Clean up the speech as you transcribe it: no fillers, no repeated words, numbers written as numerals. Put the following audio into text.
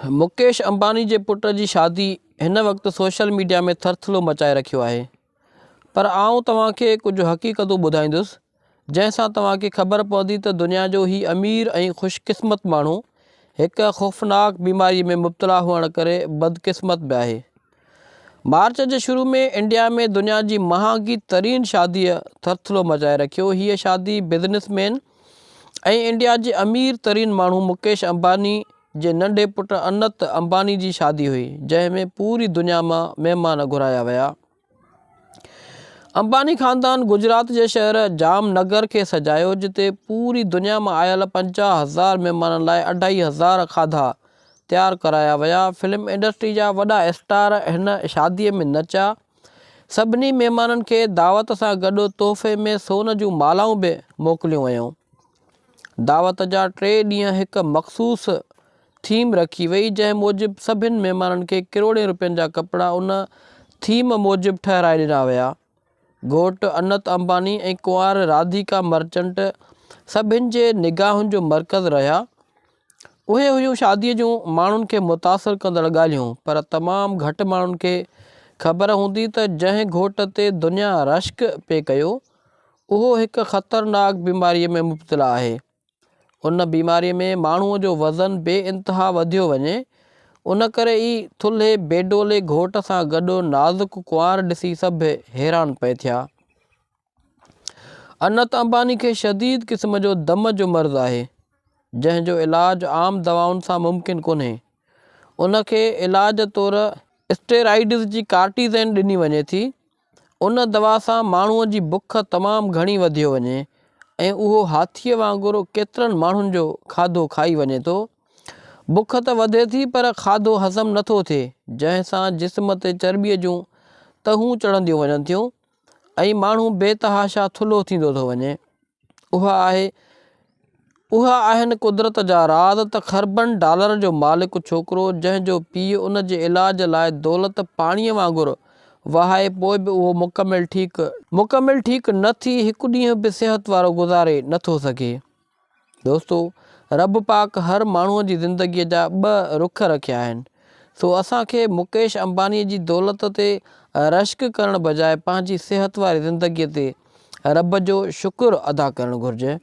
मुकेश अंबानी जे पुट जी शादी हिन वक्त सोशल मीडिया में थरथलो मचाए रखियो आहे। पर आऊं तव्हांखे कुछ हक़ीक़तूं ॿुधाईंदुसि जंहिंसां तव्हांखे ख़बर पवंदी त दुनिया जो ही अमीर ऐं ख़ुशकिस्मत माण्हू हिक ख़ौफ़नाक बीमारी में मुब्तला हुअण करे बदकिस्मत बि आहे। मार्च जे शुरू में इंडिया में दुनिया जी महांगी तरीन शादीअ थरथलो मचाए रखियो। हीअ शादी बिज़नेसमैन ऐं इंडिया जे अमीर तरीन माण्हू मुकेश अंबानी जे नंढे पुट अनंत अंबानी जी शादी हुई, जंहिंमें पूरी दुनिया मां महिमान घुराया विया। अंबानी ख़ानदान गुजरात जे शहर जामनगर खे सजायो, जिते पूरी दुनिया में आयल 50,000 महिमाननि लाइ 2,500 खाधा तैयार कराया विया। फिल्म इंडस्ट्री जा वॾा स्टार हिन शादीअ में नचा। सभिनी महिमाननि खे दावत सां गॾु तोहफ़े में सोन जूं मालाऊं बि मोकिलियूं वयूं। दावत जा 3 ॾींहं हिक मख़सूस थीम रखी वई, जंहिं मूजिबि सभिनी महिमाननि खे करोड़े रुपयनि जा कपिड़ा उन थीम मूजिबि ठहिराए ॾिना विया। घोट अनंत अंबानी ऐं कुंवार राधिका मर्चेंट सभिनी जे निगाहुनि जो मर्कज़ रहिया। उहे हुयूं शादीअ जूं माण्हुनि खे मुतासिर कंदड़ ॻाल्हियूं, पर तमामु घटि माण्हुनि खे ख़बर हूंदी त जंहिं घोट ते दुनिया रश्क पे कयो उहो हिक ख़तरनाक बीमारीअ में मुब्तला आहे। उन बीमारीअ में माण्हूअ जो वज़न बेइंतिहा वधियो वञे, उन करे ई थुल्हे बेडोले घोट सां गॾु नाज़ुक कुंवार ॾिसी सभु हैरान पए थिया। अनंत अंबानी खे शदीद क़िस्म जो दम जो मर्ज़ आहे, जंहिंजो इलाज आम दवाउनि सां मुमकिन कोन्हे। उनखे इलाज तौर स्टेराइड्स जी कार्टिज़न ॾिनी वञे थी। उन दवा सां माण्हूअ जी बुख तमामु घणी वधियो वञे ऐं उहो हाथीअ वांगुरु केतिरनि माण्हुनि जो खाधो खाई वञे थो। बुख त वधे थी, पर खाधो हज़म नथो थिए, जंहिंसां जिस्म ते चर्ॿीअ जूं तहूं चढ़ंदियूं वञनि थियूं ऐं माण्हू बेतहाशा थुल्हो थींदो थो वञे। उहा आहिनि कुदरत जा राज़ त ख़रबनि डॉलर जो मालिक छोकिरो, जंहिंजो पीउ उन जे इलाज लाइ दौलत पाणीअ वांगुरु वहाए पोइ बि उहो मुकमिल ठीकु न थी हिकु ॾींहुं बि सिहत वारो गुज़ारे नथो सघे। दोस्तो, रब पाक हर माण्हूअ जी ज़िंदगीअ जा 2 रुख रखिया आहिनि, सो असांखे मुकेश अंबानीअ जी दौलत ते रश्क करण बजाए पंहिंजी सिहत वारी ज़िंदगीअ ते रब जो शुक्र अदा करणु घुरिजे।